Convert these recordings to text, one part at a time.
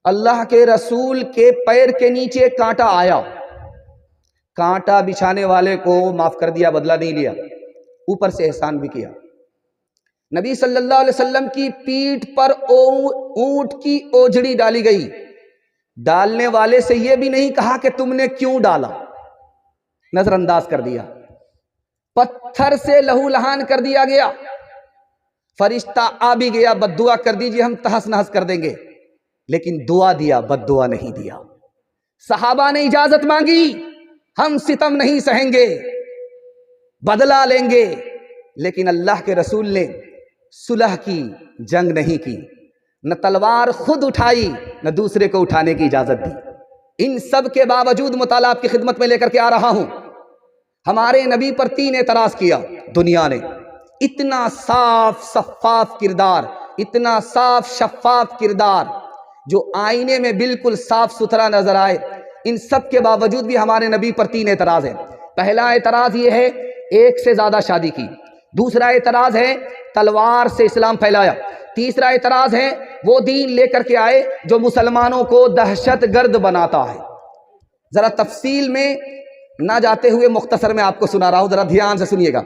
اللہ کے رسول کے پیر کے نیچے کانٹا آیا، کانٹا بچھانے والے کو معاف کر دیا، بدلہ نہیں لیا، اوپر سے احسان بھی کیا۔ نبی صلی اللہ علیہ وسلم کی پیٹھ پر اونٹ کی اوجڑی ڈالی گئی، ڈالنے والے سے یہ بھی نہیں کہا کہ تم نے کیوں ڈالا، نظر انداز کر دیا۔ پتھر سے لہو لہان کر دیا گیا، فرشتہ آ بھی گیا، بد دعا کر دیجئے ہم تہس نہس کر دیں گے، لیکن دعا دیا، بد دعا نہیں دیا۔ صحابہ نے اجازت مانگی، ہم ستم نہیں سہیں گے، بدلہ لیں گے، لیکن اللہ کے رسول نے صلح کی، جنگ نہیں کی، نہ تلوار خود اٹھائی نہ دوسرے کو اٹھانے کی اجازت دی۔ ان سب کے باوجود مطالعہ آپ کی خدمت میں لے کر کے آ رہا ہوں، ہمارے نبی پر 3 اعتراض کیا دنیا نے۔ اتنا صاف شفاف کردار، اتنا صاف شفاف کردار جو آئینے میں بالکل صاف ستھرا نظر آئے، ان سب کے باوجود بھی ہمارے نبی پر 3 اعتراض ہیں۔ پہلا اعتراض یہ ہے ایک سے زیادہ شادی کی، دوسرا اعتراض ہے تلوار سے اسلام پھیلایا، تیسرا اعتراض ہے وہ دین لے کر کے آئے جو مسلمانوں کو دہشت گرد بناتا ہے۔ ذرا تفصیل میں نہ جاتے ہوئے مختصر میں آپ کو سنا رہا ہوں، ذرا دھیان سے سنیے گا۔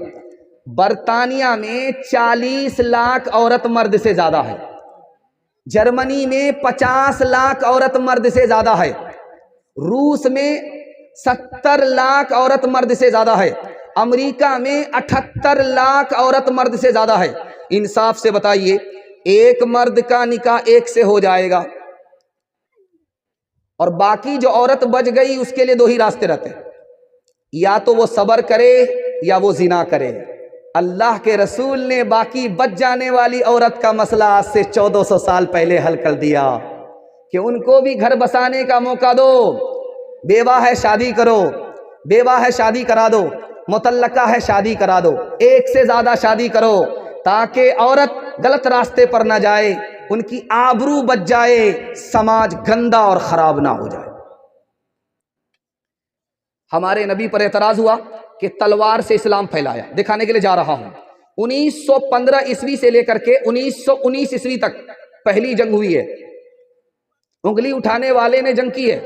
برطانیہ میں 40 لاکھ عورت مرد سے زیادہ ہے، جرمنی میں 50 لاکھ عورت مرد سے زیادہ ہے، روس میں 70 لاکھ عورت مرد سے زیادہ ہے، امریکہ میں 78 لاکھ عورت مرد سے زیادہ ہے۔ انصاف سے بتائیے، ایک مرد کا نکاح ایک سے ہو جائے گا اور باقی جو عورت بچ گئی اس کے لیے 2 ہی راستے رہتے ہیں، یا تو وہ صبر کرے یا وہ زنا کرے۔ اللہ کے رسول نے باقی بچ جانے والی عورت کا مسئلہ آج سے 1400 سال پہلے حل کر دیا کہ ان کو بھی گھر بسانے کا موقع دو، بیوہ ہے شادی کرو، بیوہ ہے شادی کرا دو، مطلقہ ہے شادی کرا دو، ایک سے زیادہ شادی کرو تاکہ عورت غلط راستے پر نہ جائے، ان کی آبرو بچ جائے، سماج گندا اور خراب نہ ہو جائے۔ ہمارے نبی پر اعتراض ہوا کہ تلوار سے اسلام پھیلایا، دکھانے کے لیے جا رہا ہوں۔ 1915 عیسوی سے لے کر کے 1919 عیسوی تک پہلی جنگ ہوئی ہے، انگلی اٹھانے والے نے جنگ کی ہے،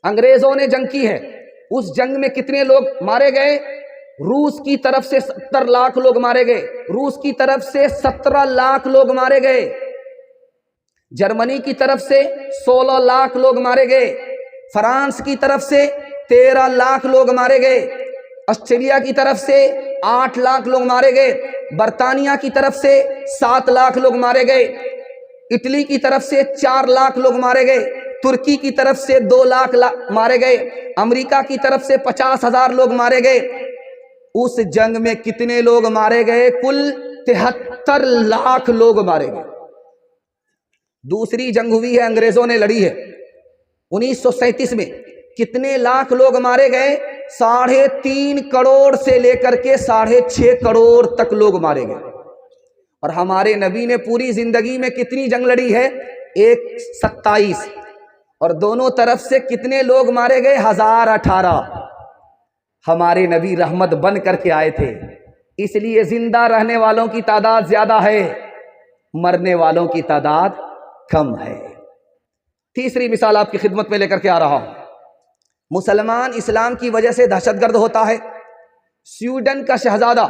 انگریزوں نے جنگ کی ہے۔ اس جنگ میں کتنے لوگ مارے گئے؟ روس کی طرف سے 70 لاکھ لوگ مارے گئے، روس کی طرف سے 17 لاکھ لوگ مارے گئے، جرمنی کی طرف سے 16 لاکھ لوگ مارے گئے، فرانس کی طرف سے 13 لاکھ لوگ مارے گئے، آسٹریلیا کی طرف سے 8 لاکھ لوگ مارے گئے، برطانیہ کی طرف سے 7 لاکھ لوگ مارے گئے، اٹلی کی طرف سے 4 لاکھ لوگ مارے گئے، ترکی کی طرف سے 2 لاکھ مارے گئے، امریکہ کی طرف سے 50,000 لوگ مارے گئے۔ اس جنگ میں کتنے لوگ مارے گئے؟ کل 73 لاکھ لوگ مارے گئے۔ دوسری جنگ ہوئی ہے، انگریزوں نے لڑی ہے 1937 میں، کتنے لاکھ لوگ مارے گئے؟ 3.5 کروڑ سے لے کر کے 6.5 کروڑ تک لوگ مارے گئے۔ اور ہمارے نبی نے پوری زندگی میں کتنی جنگ لڑی ہے؟ 27، اور دونوں طرف سے کتنے لوگ مارے گئے؟ 1018۔ ہمارے نبی رحمت بن کر کے آئے تھے، اس لیے زندہ رہنے والوں کی تعداد زیادہ ہے، مرنے والوں کی تعداد کم ہے۔ تیسری مثال آپ کی خدمت میں لے کر کے آ رہا ہوں۔ مسلمان اسلام کی وجہ سے دہشت گرد ہوتا ہے۔ سویڈن کا شہزادہ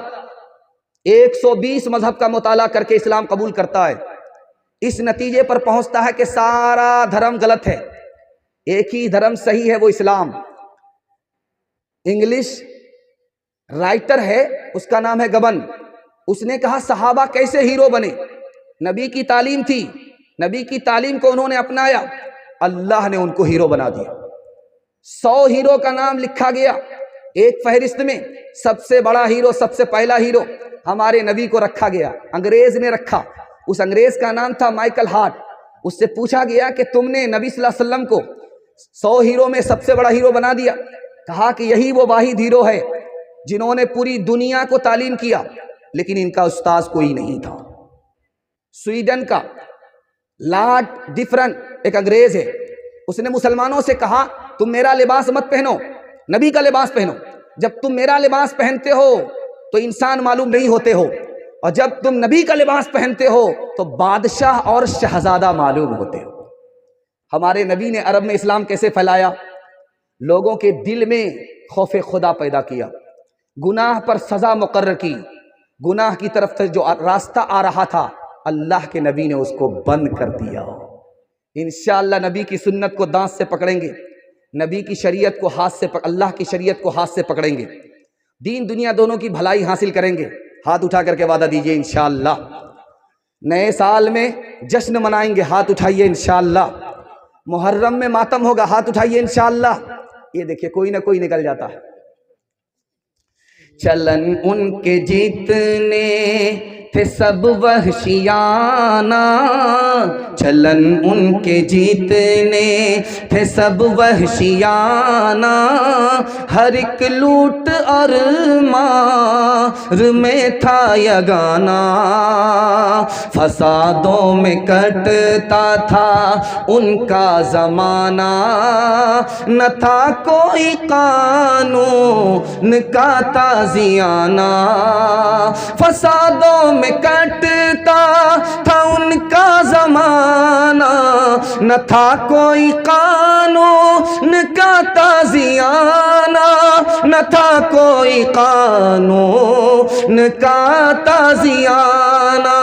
120 مذہب کا مطالعہ کر کے اسلام قبول کرتا ہے، اس نتیجے پر پہنچتا ہے کہ سارا دھرم غلط ہے، ایک ہی دھرم صحیح ہے، وہ اسلام۔ انگلش رائٹر ہے، اس کا نام ہے گبن، اس نے کہا صحابہ کیسے ہیرو بنے؟ نبی کی تعلیم تھی، نبی کی تعلیم کو انہوں نے اپنایا، اللہ نے ان کو ہیرو بنا دیا۔ 100 ہیرو کا نام لکھا گیا ایک فہرست میں، سب سے بڑا ہیرو، سب سے پہلا ہیرو ہمارے نبی کو رکھا گیا، انگریز نے رکھا، اس انگریز کا نام تھا مائیکل ہارٹ۔ اس سے پوچھا گیا کہ تم نے نبی صلی اللہ علیہ وسلم کو 100 ہیرو میں سب سے بڑا ہیرو بنا دیا، کہا کہ یہی وہ واحد ہیرو ہے جنہوں نے پوری دنیا کو تعلیم کیا، لیکن ان کا استاذ کوئی نہیں تھا۔ سویڈن کا لارڈ ڈفرن ایک انگریز ہے، اس نے مسلمانوں سے کہا تم میرا لباس مت پہنو، نبی کا لباس پہنو، جب تم میرا لباس پہنتے ہو تو انسان معلوم نہیں ہوتے ہو، اور جب تم نبی کا لباس پہنتے ہو تو بادشاہ اور شہزادہ معلوم ہوتے ہو۔ ہمارے نبی نے عرب میں اسلام کیسے پھیلایا؟ لوگوں کے دل میں خوف خدا پیدا کیا، گناہ پر سزا مقرر کی، گناہ کی طرف سے جو راستہ آ رہا تھا اللہ کے نبی نے اس کو بند کر دیا۔ انشاءاللہ نبی کی سنت کو دانت سے پکڑیں گے، نبی کی شریعت کو ہاتھ سے اللہ کی شریعت کو ہاتھ سے پکڑیں گے، دین دنیا دونوں کی بھلائی حاصل کریں گے۔ ہاتھ اٹھا کر کے وعدہ دیجئے انشاءاللہ۔ نئے سال میں جشن منائیں گے، ہاتھ اٹھائیے انشاءاللہ۔ محرم میں ماتم ہوگا، ہاتھ اٹھائیے انشاءاللہ۔ یہ دیکھیے کوئی نہ کوئی نکل جاتا ہے۔ چلن ان کے جیتنے تھے سب وحشیانہ، چلن ان کے جیتنے تھے سب وحشیانہ، ہر ایک لوٹ اور مار میں تھا یگانہ، فسادوں میں کٹتا تھا ان کا زمانہ، نہ تھا کوئی قانون کا تازیانہ، فسادوں میں کٹتا تھا ان کا زمانہ، نہ تھا کوئی قانون کا تازیانہ، نہ تھا کوئی قانون کا تازیانہ،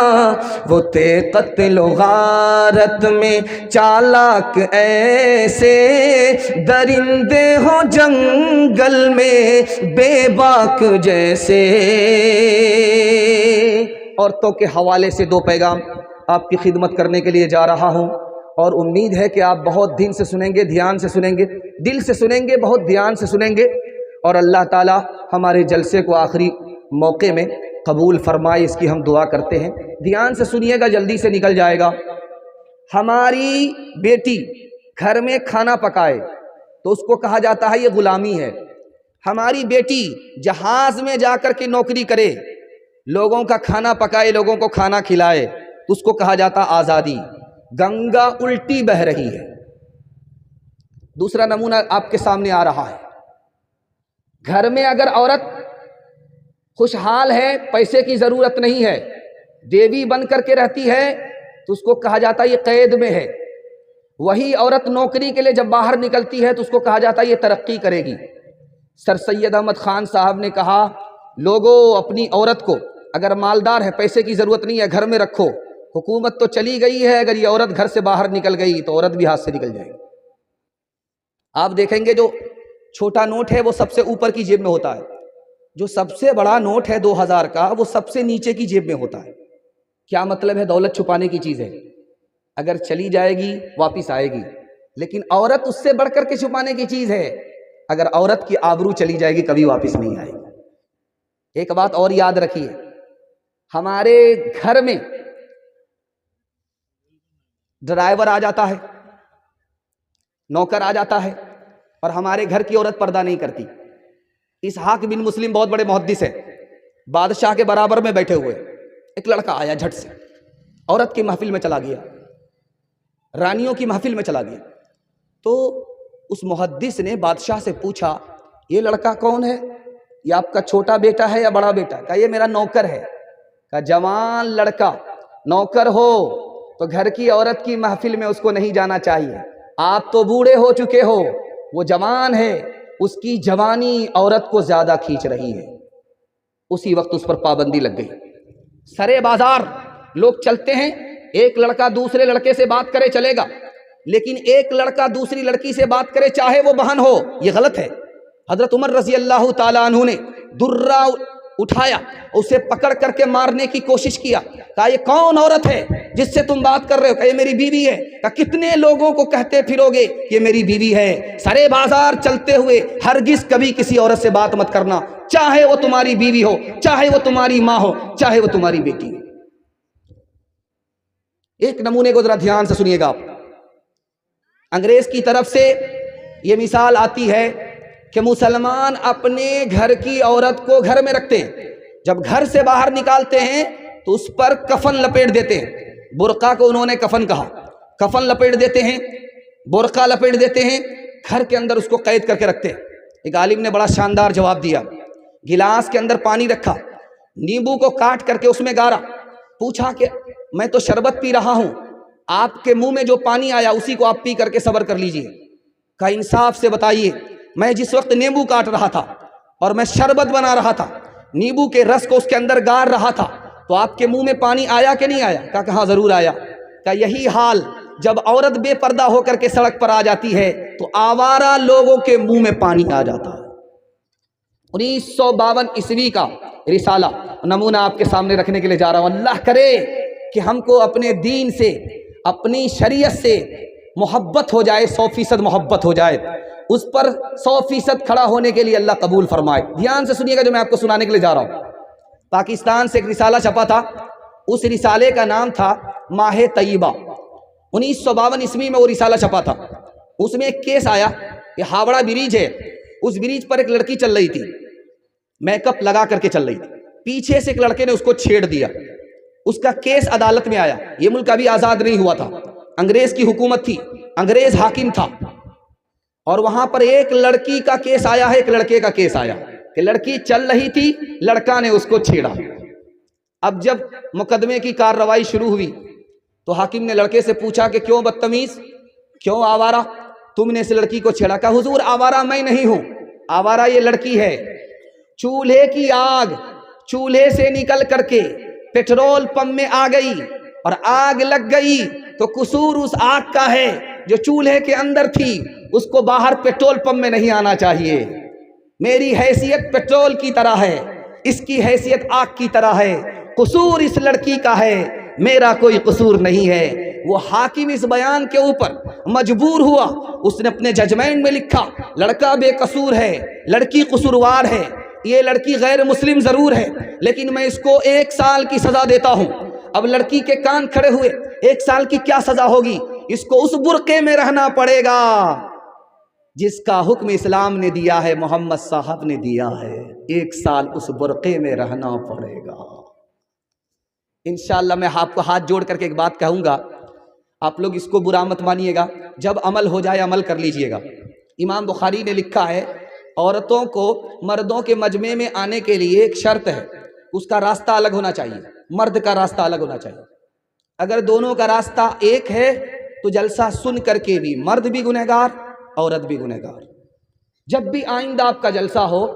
وہ تھے قتل و غارت میں چالاک ایسے، درندے ہو جنگل میں بے باک جیسے۔ عورتوں کے حوالے سے دو پیغام آپ کی خدمت کرنے کے لیے جا رہا ہوں، اور امید ہے کہ آپ بہت دن سے سنیں گے، دھیان سے سنیں گے، دل سے سنیں گے، بہت دھیان سے سنیں گے، اور اللہ تعالی ہمارے جلسے کو آخری موقع میں قبول فرمائے، اس کی ہم دعا کرتے ہیں۔ دھیان سے سنیے گا، جلدی سے نکل جائے گا۔ ہماری بیٹی گھر میں کھانا پکائے تو اس کو کہا جاتا ہے یہ غلامی ہے۔ ہماری بیٹی جہاز میں جا کر کے نوکری کرے، لوگوں کا کھانا پکائے، لوگوں کو کھانا کھلائے تو اس کو کہا جاتا آزادی۔ گنگا الٹی بہہ رہی ہے۔ دوسرا نمونہ آپ کے سامنے آ رہا ہے، گھر میں اگر عورت خوشحال ہے، پیسے کی ضرورت نہیں ہے، دیوی بن کر کے رہتی ہے تو اس کو کہا جاتا ہے یہ قید میں ہے۔ وہی عورت نوکری کے لیے جب باہر نکلتی ہے تو اس کو کہا جاتا ہے یہ ترقی کرے گی۔ سر سید احمد خان صاحب نے کہا لوگو اپنی عورت کو اگر مالدار ہے، پیسے کی ضرورت نہیں ہے، گھر میں رکھو، حکومت تو چلی گئی ہے، اگر یہ عورت گھر سے باہر نکل گئی تو عورت بھی ہاتھ سے نکل جائے گی۔ آپ دیکھیں گے جو چھوٹا نوٹ ہے وہ سب سے اوپر کی جیب میں ہوتا ہے، جو سب سے بڑا نوٹ ہے 2000 کا وہ سب سے نیچے کی جیب میں ہوتا ہے۔ کیا مطلب ہے؟ دولت چھپانے کی چیز ہے، اگر چلی جائے گی واپس آئے گی، لیکن عورت اس سے بڑھ کر کے چھپانے کی چیز ہے، اگر عورت کی آبرو چلی جائے گی کبھی واپس نہیں آئے گی۔ ایک بات اور یاد رکھیے، ہمارے گھر میں ڈرائیور آ جاتا ہے، نوکر آ جاتا ہے، اور ہمارے گھر کی عورت پردہ نہیں کرتی۔ اسحاق بن مسلم بہت بڑے محدث ہیں، بادشاہ کے برابر میں بیٹھے ہوئے، ایک لڑکا آیا جھٹ سے، عورت کی محفل میں چلا گیا، رانیوں کی محفل میں چلا گیا، تو اس محدث نے بادشاہ سے پوچھا یہ لڑکا کون ہے؟ یہ آپ کا چھوٹا بیٹا ہے یا بڑا بیٹا؟ کہا یہ میرا نوکر ہے۔ کہا جوان لڑکا نوکر ہو تو گھر کی عورت کی محفل میں اس کو نہیں جانا چاہیے، آپ تو بوڑھے ہو چکے ہو، وہ جوان ہے، اس کی جوانی عورت کو زیادہ کھینچ رہی ہے۔ اسی وقت اس پر پابندی لگ گئی۔ سرے بازار لوگ چلتے ہیں، ایک لڑکا دوسرے لڑکے سے بات کرے چلے گا، لیکن ایک لڑکا دوسری لڑکی سے بات کرے چاہے وہ بہن ہو، یہ غلط ہے۔ حضرت عمر رضی اللہ تعالیٰ عنہ نے درہ اٹھایا، اسے پکڑ کر کے مارنے کی کوشش کیا، کہا یہ کون عورت ہے جس سے تم بات کر رہے ہو؟ کہا یہ میری بیوی ہے۔ کہا کتنے لوگوں کو کہتے پھرو گے یہ میری بیوی ہے؟ سرے بازار چلتے ہوئے ہرگز کبھی کسی عورت سے بات مت کرنا، چاہے وہ تمہاری بیوی ہو، چاہے وہ تمہاری ماں ہو، چاہے وہ تمہاری بیٹی ہو۔ ایک نمونے کو ذرا دھیان سے سنیے گا آپ۔ انگریز کی طرف سے یہ مثال آتی ہے کہ مسلمان اپنے گھر کی عورت کو گھر میں رکھتے ہیں، جب گھر سے باہر نکالتے ہیں تو اس پر کفن لپیٹ دیتے ہیں۔ برقع کو انہوں نے کفن کہا، کفن لپیٹ دیتے ہیں، برقع لپیٹ دیتے ہیں، گھر کے اندر اس کو قید کر کے رکھتے ہیں۔ ایک عالم نے بڑا شاندار جواب دیا، گلاس کے اندر پانی رکھا، نیمبو کو کاٹ کر کے اس میں گارا، پوچھا کہ میں تو شربت پی رہا ہوں، آپ کے منہ میں جو پانی آیا اسی کو آپ پی کر کے صبر کر لیجئے۔ کہ انصاف سے بتائیے، میں جس وقت نیمبو کاٹ رہا تھا اور میں شربت بنا رہا تھا، نیمبو کے رس کو اس کے اندر گار رہا تھا، تو آپ کے منہ میں پانی آیا کہ نہیں آیا؟ کہا کہ ہاں ضرور آیا۔ کہ یہی حال جب عورت بے پردہ ہو کر کے سڑک پر آ جاتی ہے تو آوارہ لوگوں کے منہ میں پانی آ جاتا ہے۔ 1952 عیسوی کا رسالہ نمونہ آپ کے سامنے رکھنے کے لیے جا رہا ہوں۔ اللہ کرے کہ ہم کو اپنے دین سے، اپنی شریعت سے محبت ہو جائے، 100% محبت ہو جائے، اس پر 100% کھڑا ہونے کے لیے اللہ قبول فرمائے۔ دھیان سے سنیے گا جو میں آپ کو سنانے کے لیے جا رہا ہوں۔ پاکستان سے ایک رسالہ چھپا تھا، اس رسالے کا نام تھا ماہ طیبہ۔ 1952 عیسوی میں وہ رسالہ چھپا تھا۔ اس میں ایک کیس آیا کہ ہاوڑہ برج ہے، اس برج پر ایک لڑکی چل رہی تھی، میک اپ لگا کر کے چل رہی تھی، پیچھے سے ایک لڑکے نے اس کو چھیڑ دیا، اس کا کیس عدالت میں آیا۔ یہ ملک ابھی آزاد نہیں ہوا تھا، انگریز کی حکومت تھی، انگریز حاکم تھا، اور وہاں پر ایک لڑکی کا کیس آیا ہے، ایک لڑکے کا کیس آیا کہ لڑکی چل رہی تھی، لڑکا نے اس کو چھیڑا۔ اب جب مقدمے کی کارروائی شروع ہوئی تو حاکم نے لڑکے سے پوچھا کہ کیوں بدتمیز، کیوں آوارہ، تم نے اس لڑکی کو چھیڑا؟ کہا حضور آوارہ میں نہیں ہوں، آوارہ یہ لڑکی ہے۔ چولہے کی آگ چولہے سے نکل کر کے پیٹرول پمپ میں آ گئی اور آگ لگ گئی تو قصور اس آگ کا ہے جو چولہے کے اندر تھی، اس کو باہر پیٹرول پمپ میں نہیں آنا چاہیے۔ میری حیثیت پیٹرول کی طرح ہے، اس کی حیثیت آگ کی طرح ہے، قصور اس لڑکی کا ہے، میرا کوئی قصور نہیں ہے۔ وہ حاکم اس بیان کے اوپر مجبور ہوا، اس نے اپنے ججمنٹ میں لکھا لڑکا بے قصور ہے، لڑکی قصوروار ہے، یہ لڑکی غیر مسلم ضرور ہے لیکن میں اس کو 1 سال کی سزا دیتا ہوں۔ اب لڑکی کے کان کھڑے ہوئے، 1 سال کی کیا سزا ہوگی؟ اس کو اس برقعے میں رہنا پڑے گا جس کا حکم اسلام نے دیا ہے، محمد صاحب نے دیا ہے، 1 سال اس برقعے میں رہنا پڑے گا۔ انشاءاللہ میں آپ کو ہاتھ جوڑ کر کے ایک بات کہوں گا، آپ لوگ اس کو برا مت مانیے گا، جب عمل ہو جائے عمل کر لیجئے گا۔ امام بخاری نے لکھا ہے عورتوں کو مردوں کے مجمع میں آنے کے لیے ایک شرط ہے، اس کا راستہ الگ ہونا چاہیے، مرد کا راستہ الگ ہونا چاہیے۔ اگر دونوں کا راستہ ایک ہے تو جلسہ سن کر کے بھی مرد بھی گنہگار، عورت بھی گنہگار۔ جب بھی آئندہ آپ کا جلسہ ہو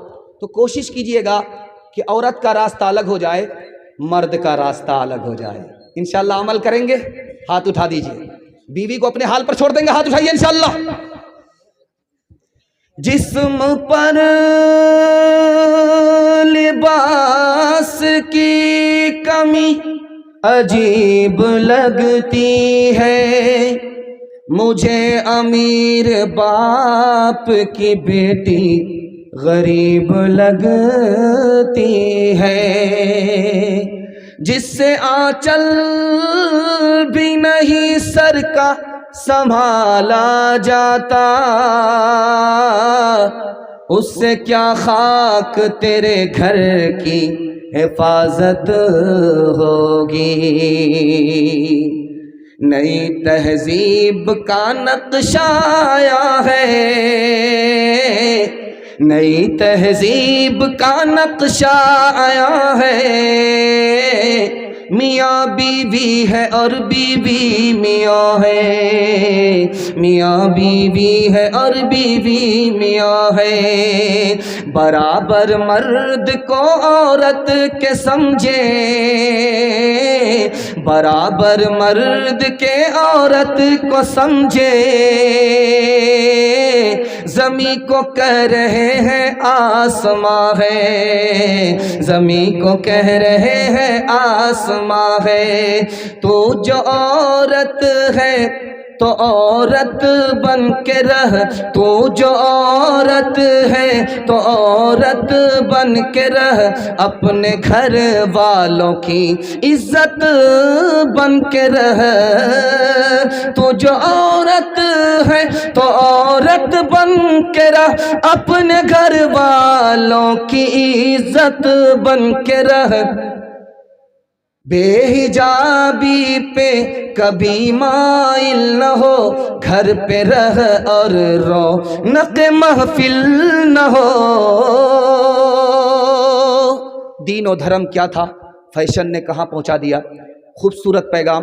تو کوشش کیجئے گا کہ عورت کا راستہ الگ ہو جائے، مرد کا راستہ الگ ہو جائے۔ انشاءاللہ عمل کریں گے؟ ہاتھ اٹھا دیجئے۔ بیوی کو اپنے حال پر چھوڑ دیں گے؟ ہاتھ اٹھائیے انشاءاللہ۔ جسم پر لباس کی کمی عجیب لگتی ہے، مجھے امیر باپ کی بیٹی غریب لگتی ہے، جس سے آنچل بھی نہیں سر کا سنبھالا جاتا، اس سے کیا خاک تیرے گھر کی حفاظت ہوگی۔ نئی تہذیب کا نقشہ آیا ہے، نئی تہذیب کا نقشہ آیا ہے، میاں بیوی ہے اور بیوی میاں ہے، میاں بیوی ہے اور بیوی میاں ہے، برابر مرد کو عورت کے سمجھے، برابر مرد کے عورت کو سمجھے، زمین کو کہہ رہے ہیں آسماں ہے، زمین کو کہہ رہے ہیں آسماں ہے، تو جو عورت ہے تو عورت بن کے رہ، تو جو عورت ہے تو عورت بن کے رہ، اپنے گھر والوں کی عزت بن کے رہ، تو جو عورت ہے تو عورت بن کے رہ، اپنے گھر والوں کی عزت بن کے رہ، بے حجابی پہ کبھی مائل نہ ہو، گھر پہ رہ اور رونق محفل نہ ہو۔ دین و دھرم کیا تھا، فیشن نے کہاں پہنچا دیا۔ خوبصورت پیغام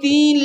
3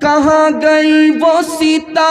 کہاں گئی وہ سیتا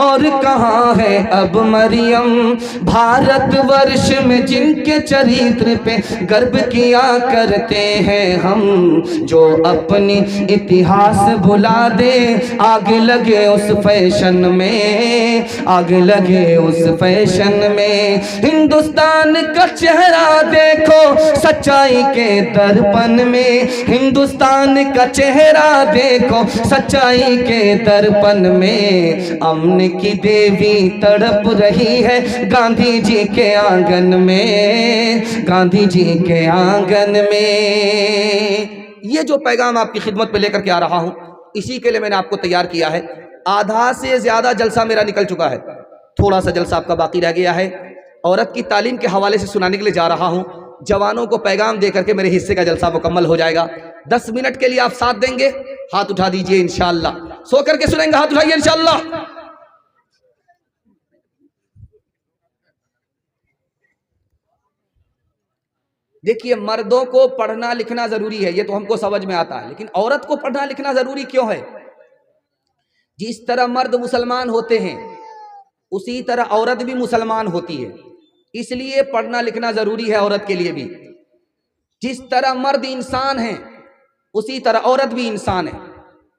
اور کہاں ہے اب مریم، بھارت ورش میں جن کے چریتر پہ گرو کیا کرتے ہیں ہم، جو اپنی اتہاس بھلا دے آگ لگے اس فیشن میں، آگ لگے اس فیشن میں۔ ہندوستان کا چہرہ دیکھو سچائی کے درپن میں، ہندوستان کا چہرہ دیکھو سچائی کے درپن میں، امن کی دیوی تڑپ رہی ہے گاندھی جی کے آنگن میں، گاندھی جی کے آنگن میں۔ یہ جو پیغام آپ کی خدمت پہ لے کر کے آ رہا ہوں، اسی کے لیے میں نے آپ کو تیار کیا ہے۔ آدھا سے زیادہ جلسہ میرا نکل چکا ہے، تھوڑا سا جلسہ آپ کا باقی رہ گیا ہے۔ عورت کی تعلیم کے حوالے سے سنانے کے لیے جا رہا ہوں، جوانوں کو پیغام دے کر کے میرے حصے کا جلسہ مکمل ہو جائے گا۔ 10 منٹ کے لیے آپ ساتھ دیں گے؟ ہاتھ اٹھا دیجئے انشاءاللہ۔ سو کر کے سنیں گے؟ ہاتھ اٹھائیے انشاءاللہ۔ دیکھیے، مردوں کو پڑھنا لکھنا ضروری ہے، یہ تو ہم کو سمجھ میں آتا ہے، لیکن عورت کو پڑھنا لکھنا ضروری کیوں ہے؟ جس طرح مرد مسلمان ہوتے ہیں اسی طرح عورت بھی مسلمان ہوتی ہے، اس لیے پڑھنا لکھنا ضروری ہے عورت کے لیے بھی۔ جس طرح مرد انسان ہیں اسی طرح عورت بھی انسان ہے،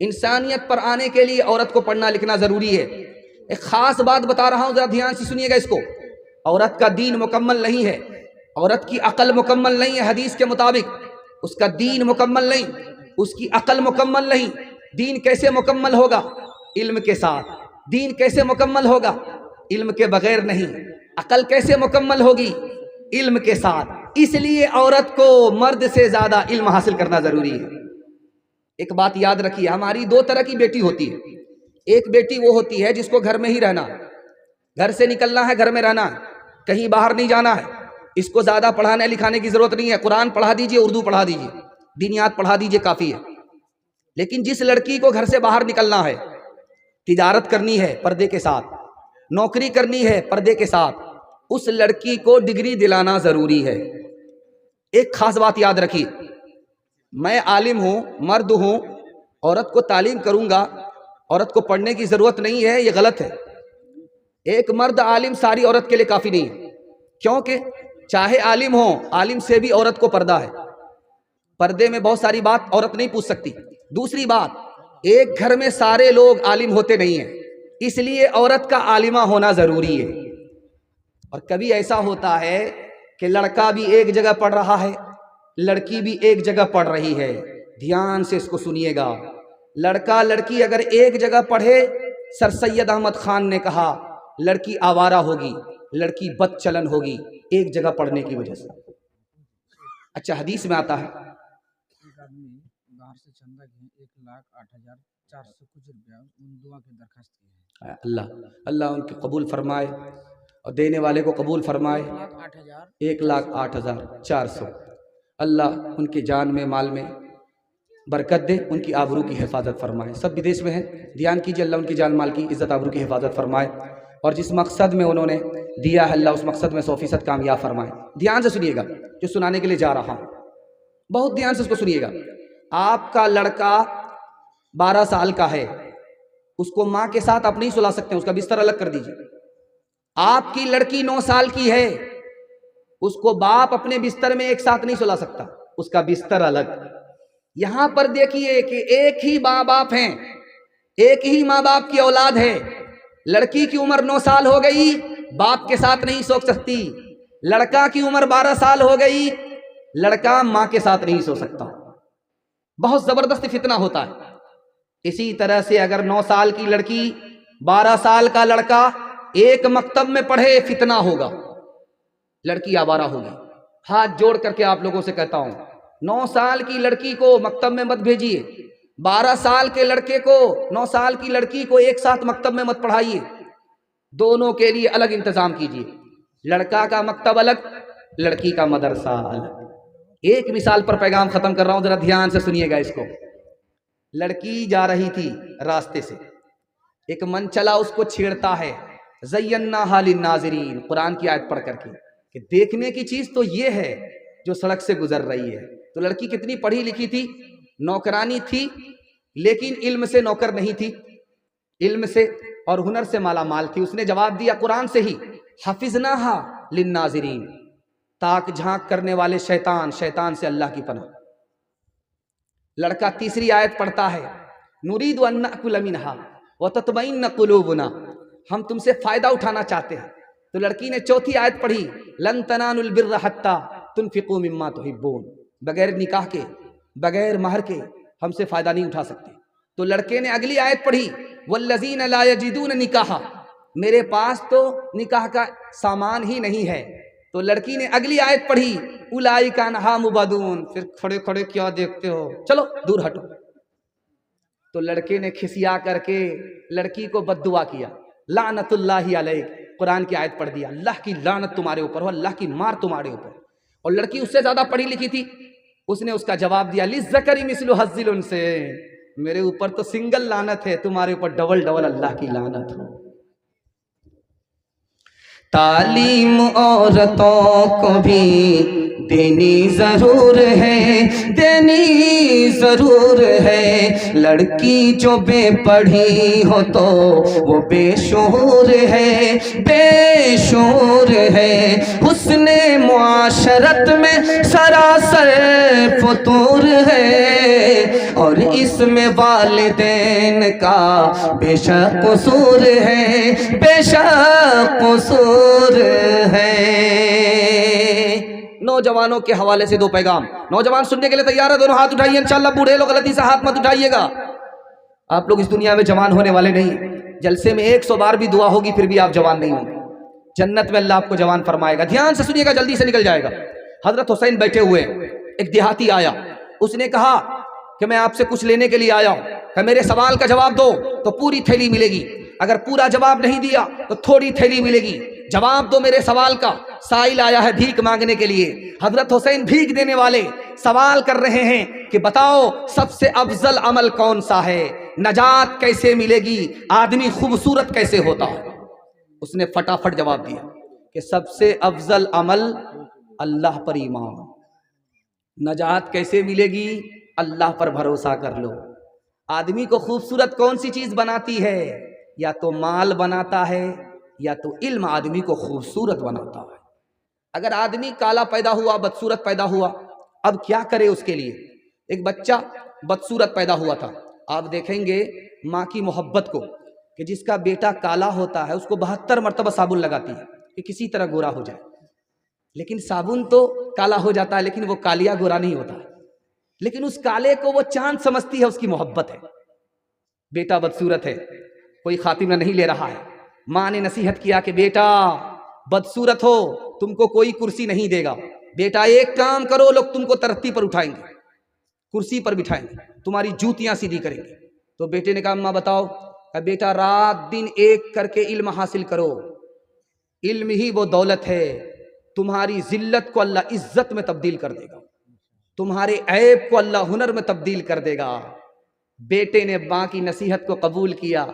انسانیت پر آنے کے لیے عورت کو پڑھنا لکھنا ضروری ہے۔ ایک خاص بات بتا رہا ہوں، ذرا دھیان سے سنیے گا اس کو۔ عورت کا دین مکمل نہیں ہے، عورت کی عقل مکمل نہیں ہے، حدیث کے مطابق اس کا دین مکمل نہیں، اس کی عقل مکمل نہیں۔ دین کیسے مکمل ہوگا؟ علم کے ساتھ۔ دین کیسے مکمل ہوگا؟ علم کے بغیر نہیں۔ عقل کیسے مکمل ہوگی؟ علم کے ساتھ۔ اس لیے عورت کو مرد سے زیادہ علم حاصل کرنا ضروری ہے۔ ایک بات یاد رکھیے، ہماری 2 طرح کی بیٹی ہوتی ہے۔ ایک بیٹی وہ ہوتی ہے جس کو گھر میں ہی رہنا، گھر سے نکلنا ہے، گھر میں رہنا ہے، کہیں باہر نہیں جانا ہے، اس کو زیادہ پڑھانے لکھانے کی ضرورت نہیں ہے، قرآن پڑھا دیجئے، اردو پڑھا دیجئے، دینیات پڑھا دیجئے، کافی ہے۔ لیکن جس لڑکی کو گھر سے باہر نکلنا ہے، تجارت کرنی ہے پردے کے ساتھ، نوکری کرنی ہے پردے کے ساتھ، اس لڑکی کو ڈگری دلانا ضروری ہے۔ ایک خاص بات یاد رکھیے، میں عالم ہوں، مرد ہوں، عورت کو تعلیم کروں گا، عورت کو پڑھنے کی ضرورت نہیں ہے، یہ غلط ہے۔ ایک مرد عالم ساری عورت کے لیے کافی نہیں ہے، کیونکہ چاہے عالم ہو، عالم سے بھی عورت کو پردہ ہے، پردے میں بہت ساری بات عورت نہیں پوچھ سکتی۔ دوسری بات، ایک گھر میں سارے لوگ عالم ہوتے نہیں ہیں، اس لیے عورت کا عالمہ ہونا ضروری ہے۔ اور کبھی ایسا ہوتا ہے کہ لڑکا بھی ایک جگہ پڑھ رہا ہے، لڑکی بھی ایک جگہ پڑھ رہی ہے، دھیان سے اس کو سنیے گا۔ لڑکا لڑکی اگر ایک جگہ پڑھے، سر سید احمد خان نے کہا لڑکی آوارہ ہوگی، لڑکی بد چلن ہوگی، ایک جگہ پڑھنے کی وجہ سے۔ اچھا، حدیث میں آتا ہے ایک آدمی باہر سے چندہ گئے 1,08,400 کچھ روپیہ ان دعا کی درخواست کی ہے۔ اللہ ان کو قبول فرمائے اور دینے والے کو قبول فرمائے۔ 1,08,400 اللہ ان کی جان میں مال میں برکت دے، ان کی آبرو کی حفاظت فرمائے۔ سب بدیش میں ہیں، دھیان کیجیے، اللہ ان کی جان مال کی عزت آبرو کی حفاظت فرمائے، اور جس مقصد میں انہوں نے دیا ہے اللہ اس مقصد میں 100% کامیاب فرمائے۔ دھیان سے سنیے گا جو سنانے کے لیے جا رہا ہوں، بہت دھیان سے اس کو سنیے گا۔ آپ کا لڑکا 12 سال کا ہے، اس کو ماں کے ساتھ آپ نہیں سلا سکتے، اس کا بستر الگ کر دیجیے۔ آپ کی لڑکی 9 سال کی ہے، اس کو باپ اپنے بستر میں ایک ساتھ نہیں سلا سکتا، اس کا بستر الگ۔ یہاں پر دیکھیے کہ ایک ہی ماں باپ ہیں، ایک ہی ماں باپ کی اولاد ہے، لڑکی کی عمر 9 سال ہو گئی، باپ کے ساتھ نہیں سو سکتی، لڑکا کی عمر 12 سال ہو گئی، لڑکا ماں کے ساتھ نہیں سو سکتا۔ بہت زبردست فتنہ ہوتا ہے۔ اسی طرح سے اگر 9 سال کی لڑکی 12 سال کا لڑکا ایک مکتب میں پڑھے، فتنہ ہوگا، لڑکی آوارہ ہوگی۔ ہاتھ جوڑ کر کے آپ لوگوں سے کہتا ہوں، 9 سال کی لڑکی کو مکتب میں مت بھیجیے، 12 سال کے لڑکے کو 9 سال کی لڑکی کو ایک ساتھ مکتب میں مت پڑھائیے، دونوں کے لیے الگ انتظام کیجیے، لڑکا کا مکتب الگ، لڑکی کا مدرسہ الگ۔ ایک مثال پر پیغام ختم کر رہا ہوں، ذرا دھیان سے سنیے گا اس کو۔ لڑکی جا رہی تھی راستے سے، ایک من چلا اس کو چھیڑتا ہے، زیناھا للناظرین، قرآن کی آیت پڑھ کر کے کہ دیکھنے کی چیز تو یہ ہے جو سڑک سے گزر رہی ہے۔ تو لڑکی کتنی پڑھی لکھی تھی؟ نوکرانی تھی لیکن علم سے نوکر نہیں تھی، علم سے اور ہنر سے مالا مال تھی۔ اس نے جواب دیا قرآن سے ہی، حفظناہا للناظرین، تاک جھانک کرنے والے شیطان سے اللہ کی پناہ۔ لڑکا تیسری آیت پڑھتا ہے، نرید ان نأکل منہا وتطمئن قلوبنا، ہم تم سے فائدہ اٹھانا چاہتے ہیں۔ تو لڑکی نے چوتھی آیت پڑھی، لن تنالوا البر حتی تنفقوا مما تحبون، بغیر نکاح کے، بغیر مہر کے ہم سے فائدہ نہیں اٹھا سکتے۔ تو لڑکے نے اگلی آیت پڑھی، والذین لا یجدون نکاحا، میرے پاس تو نکاح کا سامان ہی نہیں ہے۔ تو لڑکی نے اگلی آیت پڑھی، اولئک عنہا مبعدون، پھر کھڑے کھڑے کیا دیکھتے ہو، چلو دور ہٹو۔ تو لڑکے نے کھسیا کر کے لڑکی کو بد دعا کیا، لعنت اللہ علیک، قرآن کی آیت پڑھ دیا، اللہ کی لعنت تمہارے اوپر ہو، اللہ کی مار تمہارے اوپر۔ اور لڑکی اس سے زیادہ پڑھی لکھی تھی، اس نے اس کا جواب دیا، للذکر مثل حظ الانثیین، میرے اوپر تو سنگل لعنت ہے، تمہارے اوپر ڈبل ڈبل اللہ کی لعنت ہو۔ تعلیم عورتوں کو بھی دینی ضرور ہے، دینی ضرور ہے، لڑکی جو بے پڑھی ہو تو وہ بے شعور ہے، بے شعور ہے، حسن معاشرت میں سراسر فطور ہے، اور اس میں والدین کا بے شک قصور ہے، بے شک قصور ہے۔ نوجوانوں کے حوالے سے دو پیغام، نوجوان سننے کے لیے تیار ہے؟ دونوں ہاتھ اٹھائیے، انشاءاللہ بوڑھے لوگ غلطی سے ہاتھ مت اٹھائیے گا۔ آپ لوگ اس دنیا میں جوان ہونے والے نہیں، جلسے میں 100 بار بھی دعا ہوگی پھر بھی آپ جوان نہیں ہوں گے، جنت میں اللہ آپ کو جوان فرمائے گا۔ دھیان سے سنیے گا، جلدی سے نکل جائے گا۔ حضرت حسین بیٹھے ہوئے، ایک دیہاتی آیا، اس نے کہا کہ میں آپ سے کچھ لینے کے لیے آیا ہوں، کہ میرے سوال کا جواب دو تو پوری تھیلی ملے گی، اگر پورا جواب نہیں دیا تو تھوڑی تھیلی ملے گی، جواب دو میرے سوال کا۔ سائل آیا ہے بھیک مانگنے کے لیے، حضرت حسین بھیک دینے والے سوال کر رہے ہیں کہ بتاؤ سب سے افضل عمل کون سا ہے، نجات کیسے ملے گی، آدمی خوبصورت کیسے ہوتا ہے؟ اس نے فٹافٹ جواب دیا کہ سب سے افضل عمل اللہ پر ایمان، نجات کیسے ملے گی، اللہ پر بھروسہ کر لو۔ آدمی کو خوبصورت کون سی چیز بناتی ہے؟ یا تو مال بناتا ہے یا تو علم آدمی کو خوبصورت بناتا ہے۔ اگر آدمی کالا پیدا ہوا، بدصورت پیدا ہوا، اب کیا کرے اس کے لیے؟ ایک بچہ بدصورت پیدا ہوا تھا، آپ دیکھیں گے ماں کی محبت کو، کہ جس کا بیٹا کالا ہوتا ہے اس کو 72 مرتبہ صابن لگاتی ہے کہ کسی طرح گورا ہو جائے، لیکن صابن تو کالا ہو جاتا ہے لیکن وہ کالیا گورا نہیں ہوتا ہے، لیکن اس کالے کو وہ چاند سمجھتی ہے، اس کی محبت ہے۔ بیٹا بدصورت ہے، کوئی خاتمہ نہیں لے رہا ہے، ماں نے نصیحت کیا کہ بیٹا بدصورت ہو، تم کو کوئی کرسی نہیں دے گا، بیٹا ایک کام کرو، لوگ تم کو ترقی پر اٹھائیں گے، کرسی پر بٹھائیں گے، تمہاری جوتیاں سیدھی کریں گے۔ تو بیٹے نے کہا اماں بتاؤ، کہ بیٹا رات دن ایک کر کے علم حاصل کرو، علم ہی وہ دولت ہے، تمہاری ذلت کو اللہ عزت میں تبدیل کر دے گا، تمہارے عیب کو اللہ ہنر میں تبدیل کر دے گا۔ بیٹے نے ماں کی نصیحت کو قبول کیا،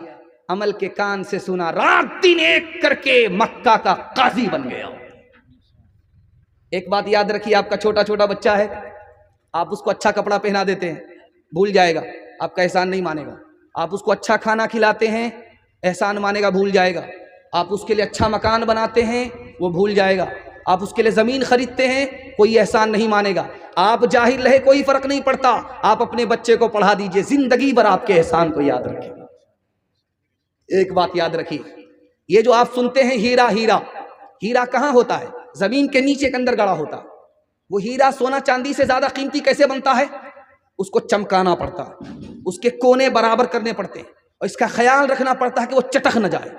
عمل کے کان سے سنا، رات دن ایک کر کے مکہ کا قاضی بن گیا۔ ایک بات یاد رکھیے، آپ کا چھوٹا چھوٹا بچہ ہے، آپ اس کو اچھا کپڑا پہنا دیتے ہیں، بھول جائے گا، آپ کا احسان نہیں مانے گا۔ آپ اس کو اچھا کھانا کھلاتے ہیں، احسان مانے گا، بھول جائے گا۔ آپ اس کے لیے اچھا مکان بناتے ہیں، وہ بھول جائے گا۔ آپ اس کے لیے زمین خریدتے ہیں، کوئی احسان نہیں مانے گا۔ آپ جاہل رہے کوئی فرق نہیں پڑتا، آپ اپنے بچے کو پڑھا دیجئے، زندگی بھر آپ کے احسان کو یاد رکھے گا۔ ایک بات یاد رکھیے، یہ جو آپ سنتے ہیں ہیرا ہیرا، ہیرا کہاں ہوتا ہے؟ زمین کے نیچے کے اندر گڑا ہوتا ہے۔ وہ ہیرا سونا چاندی سے زیادہ قیمتی کیسے بنتا ہے؟ اس کو چمکانا پڑتا ہے، اس کے کونے برابر کرنے پڑتے ہیں، اور اس کا خیال رکھنا پڑتا ہے کہ وہ چٹک نہ جائے،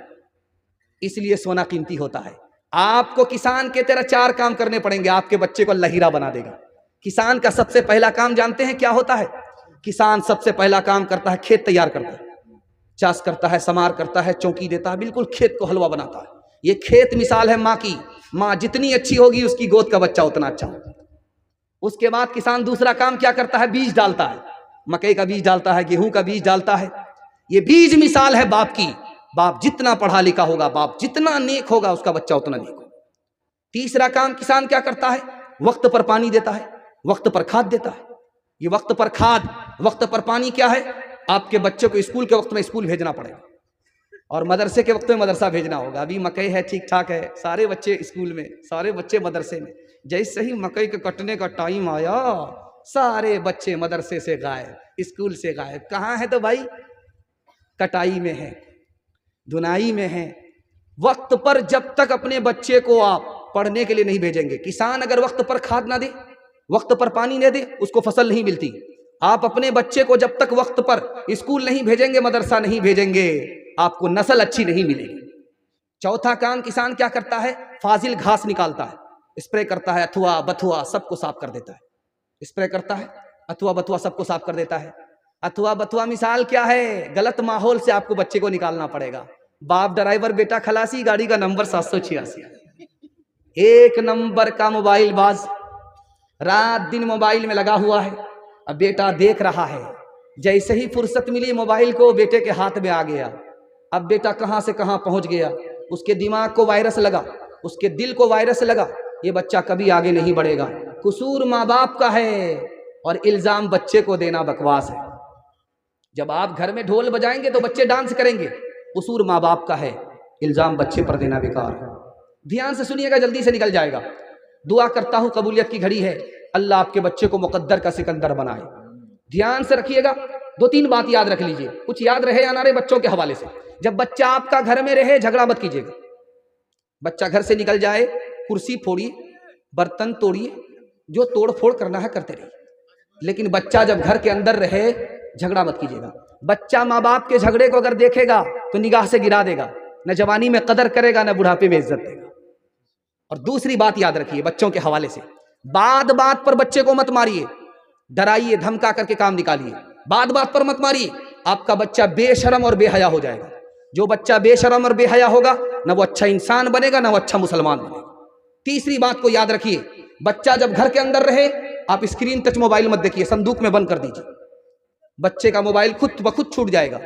اس لیے سونا قیمتی ہوتا ہے۔ آپ کو کسان کے طرح 4 کام کرنے پڑیں گے، آپ کے بچے کو اللہ ہیرا بنا دے گا۔ کسان کا سب سے پہلا کام جانتے ہیں کیا ہوتا ہے؟ کسان سب سے پہلا کام کرتا ہے کھیت تیار کرتا ہے، چاس کرتا ہے، سمار کرتا ہے، چوکی دیتا ہے، بالکل کھیت کو حلوہ بناتا ہے۔ یہ کھیت مثال ہے ماں کی، ماں جتنی اچھی ہوگی اس کی گود کا بچہ اتنا اچھا ہوگا۔ اس کے بعد کسان دوسرا کام کیا کرتا ہے؟ بیج ڈالتا ہے، مکئی کا بیج ڈالتا ہے، گیہوں کا بیج ڈالتا ہے۔ یہ بیج مثال ہے باپ کی، باپ جتنا پڑھا لکھا ہوگا، باپ جتنا نیک ہوگا، اس کا بچہ اتنا نیک ہوگا۔ تیسرا کام کسان کیا کرتا ہے؟ وقت پر پانی دیتا ہے، وقت پر کھاد دیتا ہے۔ یہ وقت پر کھاد، وقت پر پانی کیا ہے؟ آپ کے بچے کو اسکول کے وقت میں اسکول بھیجنا پڑے گا اور مدرسے کے وقت میں مدرسہ بھیجنا ہوگا. ابھی مکئی ہے ٹھیک ٹھاک ہے, سارے بچے اسکول میں, سارے بچے مدرسے میں. جیسے ہی مکئی کے کٹنے کا ٹائم آیا سارے بچے مدرسے سے غائب, اسکول سے غائب. کہاں ہے تو بھائی کٹائی میں ہے, دھنائی میں ہے. وقت پر جب تک اپنے بچے کو آپ پڑھنے کے لیے نہیں بھیجیں گے, کسان اگر وقت پر کھاد نہ دے, وقت پر پانی نہ دے, اس کو فصل نہیں ملتی. آپ اپنے بچے کو جب تک وقت پر اسکول نہیں بھیجیں گے, مدرسہ نہیں بھیجیں گے, آپ کو نسل اچھی نہیں ملے گی. چوتھا کام کسان کیا کرتا ہے, فاضل گھاس نکالتا ہے, اسپرے کرتا ہے, اتھوا بتھوا سب کو صاف کر دیتا ہے. اسپرے کرتا ہے, اتھوا بتھوا سب کو صاف کر دیتا ہے. اتھوا بتھوا مثال کیا ہے, غلط ماحول سے آپ کو بچے کو نکالنا پڑے گا. باپ ڈرائیور, بیٹا خلاسی, گاڑی کا نمبر 786, ایک نمبر کا موبائل باز, رات دن موبائل میں لگا ہوا ہے. اب بیٹا دیکھ رہا ہے, جیسے ہی فرصت ملی موبائل کو بیٹے کے ہاتھ میں آ گیا. اب بیٹا کہاں سے کہاں پہنچ گیا, اس کے دماغ کو وائرس لگا, اس کے دل کو وائرس لگا, یہ بچہ کبھی آگے نہیں بڑھے گا. قصور ماں باپ کا ہے اور الزام بچے کو دینا بکواس ہے. جب آپ گھر میں ڈھول بجائیں گے تو بچے ڈانس کریں گے, قصور ماں باپ کا ہے, الزام بچے پر دینا بیکار ہے. دھیان سے سنیے گا, جلدی سے نکل جائے گا. دعا کرتا ہوں, قبولیت کی گھڑی ہے, اللہ آپ کے بچے کو مقدر کا سکندر بنائے. دھیان سے رکھیے گا, 2-3 بات یاد رکھ لیجئے, کچھ یاد رہے یا نہ رہے بچوں کے حوالے سے. جب بچہ آپ کا گھر میں رہے جھگڑا مت کیجیے گا. بچہ گھر سے نکل جائے, کرسی پھوڑیے, برتن توڑیے, جو توڑ پھوڑ کرنا ہے کرتے رہیے, لیکن بچہ جب گھر کے اندر رہے جھگڑا مت کیجیے گا. بچہ ماں باپ کے جھگڑے کو اگر دیکھے گا تو نگاہ سے گرا دے گا, نہ جوانی میں قدر کرے گا, نہ بڑھاپے میں عزت دے گا. اور دوسری بات یاد رکھیے بچوں کے حوالے سے, بات بات پر بچے کو مت ماریے, ڈرائیے, دھمکا کر کے کام نکالیے. بات بات پر مت ماریے, آپ کا بچہ بے شرم اور بے حیا ہو جائے گا. جو بچہ بے شرم اور بے حیا ہوگا نہ وہ اچھا انسان بنے گا, نہ وہ اچھا مسلمان بنے گا. تیسری بات کو یاد رکھیے, بچہ جب گھر کے اندر رہے آپ اسکرین ٹچ موبائل مت دیکھیے, صندوق میں بند کر دیجیے. بچے کا موبائل خود بخود چھوٹ جائے گا,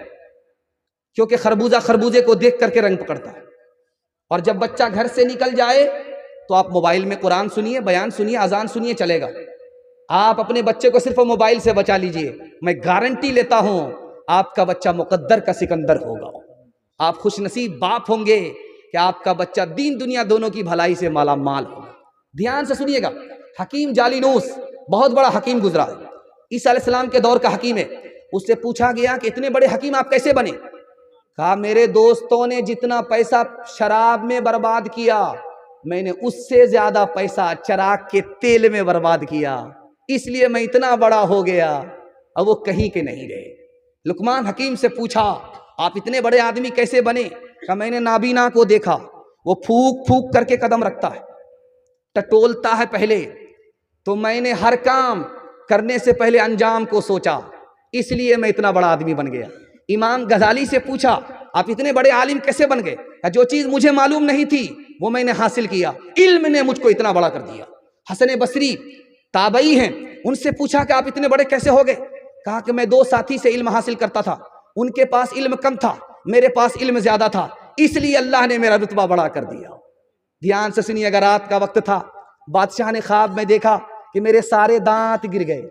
کیونکہ خربوزہ خربوزے کو دیکھ کر کے رنگ پکڑتا ہے. اور جب بچہ گھر سے نکل جائے تو آپ موبائل میں قرآن سنیے, بیان سنیے, اذان سنیے, چلے گا. آپ اپنے بچے کو صرف موبائل سے بچا لیجئے, میں گارنٹی لیتا ہوں آپ کا بچہ مقدر کا سکندر ہوگا. آپ خوش نصیب باپ ہوں گے کہ آپ کا بچہ دین دنیا دونوں کی بھلائی سے مالا مال ہوگا. دھیان سے سنیے گا, حکیم جالینوس بہت بڑا حکیم گزرا, عیسیٰ علیہ السلام کے دور کا حکیم ہے. اس سے پوچھا گیا کہ اتنے بڑے حکیم آپ کیسے بنے؟ کہا میرے دوستوں نے جتنا پیسہ شراب میں برباد کیا, میں نے اس سے زیادہ پیسہ چراغ کے تیل میں برباد کیا, اس لیے میں اتنا بڑا ہو گیا. اب وہ کہیں کے نہیں رہے. لقمان حکیم سے پوچھا آپ اتنے بڑے آدمی کیسے بنے؟ کہ میں نے نابینا کو دیکھا, وہ پھونک پھونک کر کے قدم رکھتا ہے, ٹٹولتا ہے پہلے, تو میں نے ہر کام کرنے سے پہلے انجام کو سوچا, اس لیے میں اتنا بڑا آدمی بن گیا. امام غزالی سے پوچھا آپ اتنے بڑے عالم کیسے بن گئے؟ کہ جو چیز مجھے معلوم نہیں تھی وہ میں نے حاصل کیا, علم نے مجھ کو اتنا بڑا کر دیا. حسن بصری تابعی ہیں, ان سے پوچھا کہ آپ اتنے بڑے کیسے ہو گئے؟ کہا کہ میں 2 ساتھی سے علم حاصل کرتا تھا, ان کے پاس علم کم تھا, میرے پاس علم زیادہ تھا, اس لیے اللہ نے میرا رتبہ بڑا کر دیا. دھیان سے سنیے گا, رات کا وقت تھا, بادشاہ نے خواب میں دیکھا کہ میرے سارے دانت گر گئے.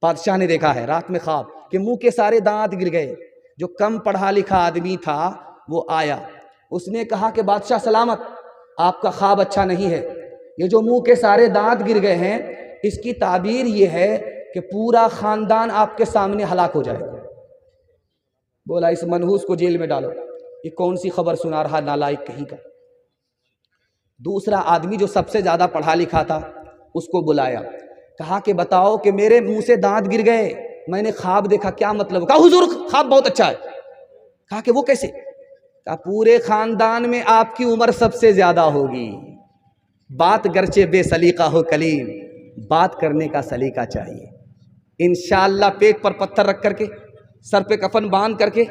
بادشاہ نے دیکھا ہے رات میں خواب کہ منہ کے سارے دانت گر گئے. جو کم پڑھا لکھا آدمی تھا وہ آیا, اس نے کہا کہ بادشاہ سلامت, آپ کا خواب اچھا نہیں ہے, یہ جو منہ کے سارے دانت گر گئے ہیں اس کی تعبیر یہ ہے کہ پورا خاندان آپ کے سامنے ہلاک ہو جائے گا. بولا اس منحوس کو جیل میں ڈالو, یہ کون سی خبر سنا رہا نالائق کہیں کا. دوسرا آدمی جو سب سے زیادہ پڑھا لکھا تھا اس کو بلایا, کہا کہ بتاؤ کہ میرے منہ سے دانت گر گئے, میں نے خواب دیکھا, کیا مطلب؟ کہا حضور خواب بہت اچھا ہے. کہا کہ وہ کیسے؟ کہا پورے خاندان میں آپ کی عمر سب سے زیادہ ہوگی, بات گرچہ بے سلیقہ ہو کلیم, بات کرنے کا سلیقہ چاہیے. انشاءاللہ پیٹ پر پتھر رکھ کر کے, سر پہ کفن باندھ کر کے,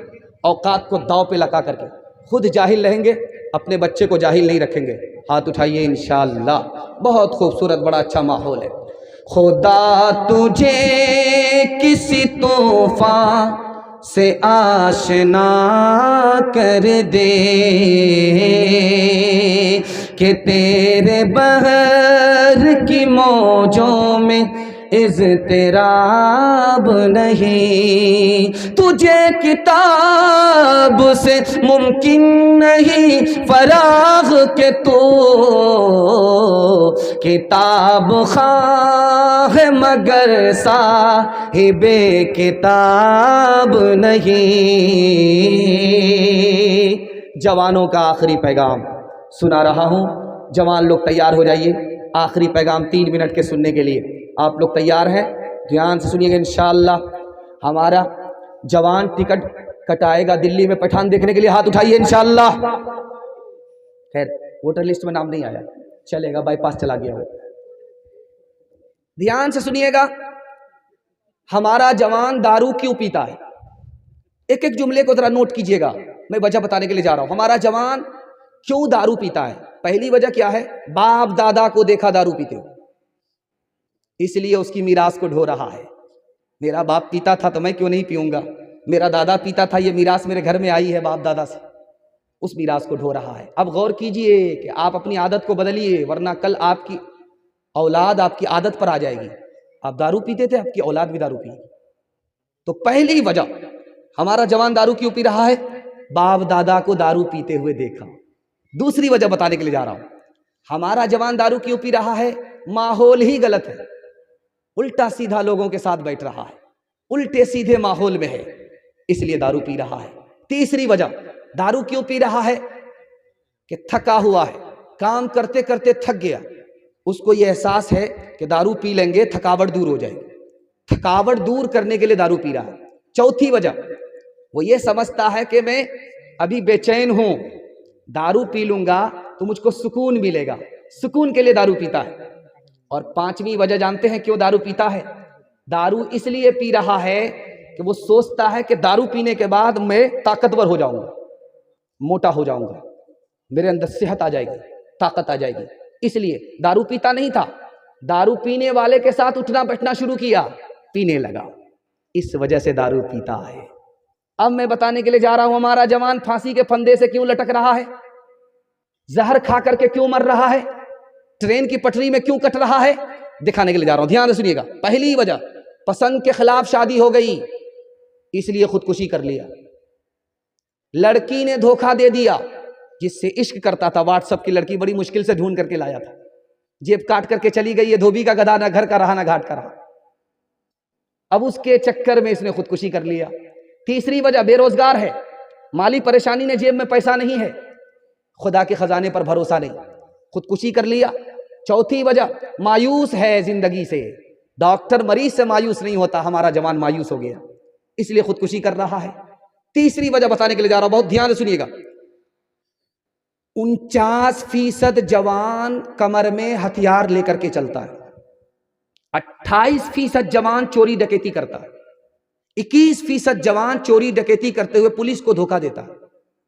اوقات کو داؤ پہ لگا کر کے, خود جاہل رہیں گے, اپنے بچے کو جاہل نہیں رکھیں گے. ہاتھ اٹھائیے انشاءاللہ. بہت خوبصورت, بڑا اچھا ماحول ہے. خدا تجھے کسی طوفان سے آشنا کر دے کہ تیرے بحر کی موجوں میں اضطراب نہیں، تجھے کتاب سے ممکن نہیں فراغ کہ تو کتاب خواہ ہے مگر صاحب کتاب نہیں۔ جوانوں کا آخری پیغام سنا رہا ہوں، جوان لوگ تیار ہو جائیے، آخری پیغام 3 منٹ کے سننے کے لیے۔ آپ لوگ تیار ہیں؟ دھیان سے سنیے گا انشاءاللہ۔ ہمارا جوان ٹکٹ کٹائے گا دلی میں پٹھان دیکھنے کے لیے، ہاتھ اٹھائیے انشاءاللہ۔ خیر ووٹر لسٹ میں نام نہیں آیا، چلے گا، بائی پاس چلا گیا ہو۔ دھیان سے سنیے گا، ہمارا جوان دارو کیوں پیتا ہے؟ ایک ایک جملے کو ذرا نوٹ کیجئے گا، میں وجہ بتانے کے لیے جا رہا ہوں۔ ہمارا جوان کیوں دارو پیتا ہے؟ پہلی وجہ کیا ہے؟ باپ دادا کو دیکھا دارو پیتے ہو، اس لیے اس کی میراث کو ڈھو رہا ہے۔ میرا باپ پیتا تھا تو میں کیوں نہیں پیوں گا، میرا دادا پیتا تھا، یہ میراث میرے گھر میں آئی ہے باپ دادا سے، اس میراث کو ڈھو رہا ہے۔ اب غور کیجئے کہ آپ اپنی عادت کو بدلیے، ورنہ کل آپ کی اولاد آپ کی عادت پر آ جائے گی۔ آپ دارو پیتے تھے، آپ کی اولاد بھی دارو پی گی۔ تو پہلی وجہ ہمارا جوان دارو کیوں پی رہا ہے؟ باپ دادا کو دارو پیتے ہوئے دیکھا۔ دوسری وجہ بتانے کے لیے جا رہا ہوں، ہمارا جوان دارو کیوں پی رہا ہے؟ ماحول ہی غلط ہے، الٹا سیدھا لوگوں کے ساتھ بیٹھ رہا ہے، الٹے سیدھے ماحول میں ہے، اس لیے دارو پی رہا ہے۔ تیسری وجہ دارو کیوں پی رہا ہے؟ کہ تھکا ہوا ہے، کام کرتے کرتے تھک گیا، اس کو یہ احساس ہے کہ دارو پی لیں گے تھکاوٹ دور ہو جائے گی، تھکاوٹ دور کرنے کے لیے دارو پی رہا ہے۔ چوتھی وجہ وہ یہ سمجھتا ہے کہ میں ابھی بے چین ہوں، دارو پی لوں گا تو مجھ کو سکون ملے گا، سکون کے لیے دارو پیتا ہے۔ اور پانچویں وجہ جانتے ہیں کیوں دارو پیتا ہے؟ دارو اس لیے پی رہا ہے کہ وہ سوچتا ہے کہ دارو پینے کے بعد میں طاقتور ہو جاؤں گا، موٹا ہو جاؤں گا، میرے اندر صحت آ جائے گی، طاقت آ جائے گی، اس لیے دارو پیتا نہیں تھا، دارو پینے والے کے ساتھ اٹھنا بیٹھنا شروع کیا، پینے لگا، اس وجہ سے دارو پیتا ہے۔ اب میں بتانے کے لیے جا رہا ہوں ہمارا جوان پھانسی کے پھندے سے کیوں لٹک رہا ہے، زہر کھا کر کے کیوں مر رہا ہے، ٹرین کی پٹری میں کیوں کٹ رہا ہے، دکھانے کے لیے جا رہا ہوں، دھیان سے سنیے گا۔ پہلی وجہ پسند کے خلاف شادی ہو گئی، اس لیے خودکشی کر لیا۔ لڑکی نے دھوکہ دے دیا، جس سے عشق کرتا تھا، واٹس ایپ کی لڑکی بڑی مشکل سے ڈھونڈ کر کے لایا تھا، جیب کاٹ کر کے چلی گئی، یہ دھوبی کا گدھا، نہ گھر کا رہا نہ گھاٹ کا رہا، اب اس کے چکر میں اس نے خودکشی کر لیا۔ تیسری وجہ بے روزگار ہے، مالی پریشانی نے، جیب میں پیسہ نہیں ہے، خدا کے خزانے پر بھروسہ نہیں، خودکشی کر لیا۔ چوتھی وجہ مایوس ہے زندگی سے، ڈاکٹر مریض سے مایوس نہیں ہوتا، ہمارا جوان مایوس ہو گیا، اس لیے خودکشی کر رہا ہے۔ تیسری وجہ بتانے کے لیے جا رہا ہوں، بہت دھیان سے سنیے گا۔ 49% جوان کمر میں ہتھیار لے کر کے چلتا ہے، 28% جوان چوری ڈکیتی کرتا ہے، 21% جوان چوری ڈکیتی کرتے ہوئے پولیس کو دھوکہ دیتا ہے۔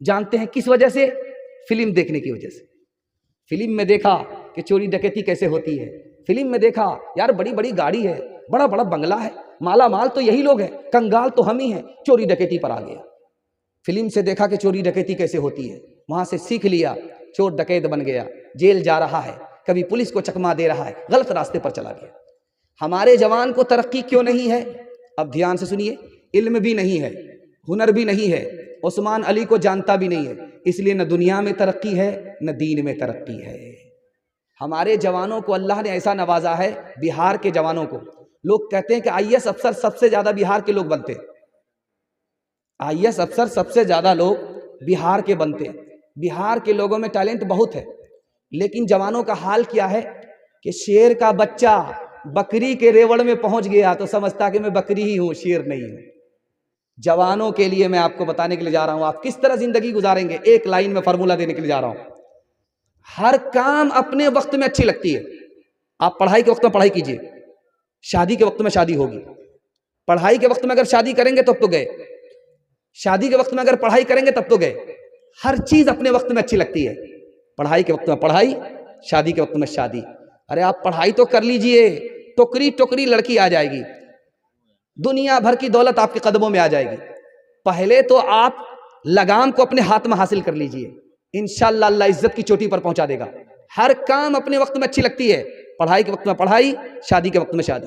جانتے ہیں کس وجہ سے؟ فلم دیکھنے کی وجہ سے۔ فلم میں دیکھا کہ چوری ڈکیتی کیسے ہوتی ہے، فلم میں دیکھا یار بڑی بڑی گاڑی ہے، بڑا بڑا بنگلہ ہے، مالا مال تو یہی لوگ ہیں، کنگال تو ہم ہی ہیں، چوری ڈکیتی پر آ گیا۔ فلم سے دیکھا کہ چوری ڈکیتی کیسے ہوتی ہے، وہاں سے سیکھ لیا، چور ڈکیت بن گیا، جیل جا رہا ہے، کبھی پولیس کو چکما دے رہا ہے، غلط راستے پر چلا گیا۔ ہمارے جوان کو ترقی کیوں نہیں ہے؟ اب دھیان سے سنیے، علم بھی نہیں ہے، ہنر بھی نہیں ہے، عثمان علی کو جانتا بھی نہیں ہے، اس لیے نہ دنیا میں ترقی ہے نہ دین میں ترقی ہے۔ ہمارے جوانوں کو اللہ نے ایسا نوازا ہے، بہار کے جوانوں کو، لوگ کہتے ہیں کہ IAS افسر سب سے زیادہ بہار کے لوگ بنتے ہیں، IAS افسر سب سے زیادہ لوگ بہار کے بنتے ہیں۔ بہار کے لوگوں میں ٹیلنٹ بہت ہے، لیکن جوانوں کا حال کیا ہے کہ شیر کا بچہ بکری کے ریوڑ میں پہنچ گیا تو سمجھتا کہ میں بکری ہی ہوں، شیر نہیں ہوں۔ جوانوں کے لیے میں آپ کو بتانے کے لیے جا رہا ہوں، آپ کس طرح زندگی گزاریں گے، ایک لائن میں فارمولہ دینے کے لیے جا رہا ہوں۔ ہر کام اپنے وقت میں اچھی لگتی ہے، آپ پڑھائی کے وقت میں پڑھائی کیجئے، شادی کے وقت میں شادی ہوگی، پڑھائی کے وقت میں اگر شادی کریں گے تب تو گئے، شادی کے وقت میں اگر پڑھائی کریں گے تب تو گئے۔ ہر چیز اپنے وقت میں اچھی لگتی ہے، پڑھائی کے وقت میں پڑھائی، شادی کے وقت میں شادی۔ ارے آپ پڑھائی تو کر لیجئے، ٹوکری ٹوکری لڑکی آ جائے گی، دنیا بھر کی دولت آپ کے قدموں میں آ جائے گی، پہلے تو آپ لگام کو اپنے ہاتھ میں حاصل کر لیجئے، انشاءاللہ اللہ عزت کی چوٹی پر پہنچا دے گا۔ ہر کام اپنے وقت میں اچھی لگتی ہے، پڑھائی کے وقت میں پڑھائی، شادی کے وقت میں شادی۔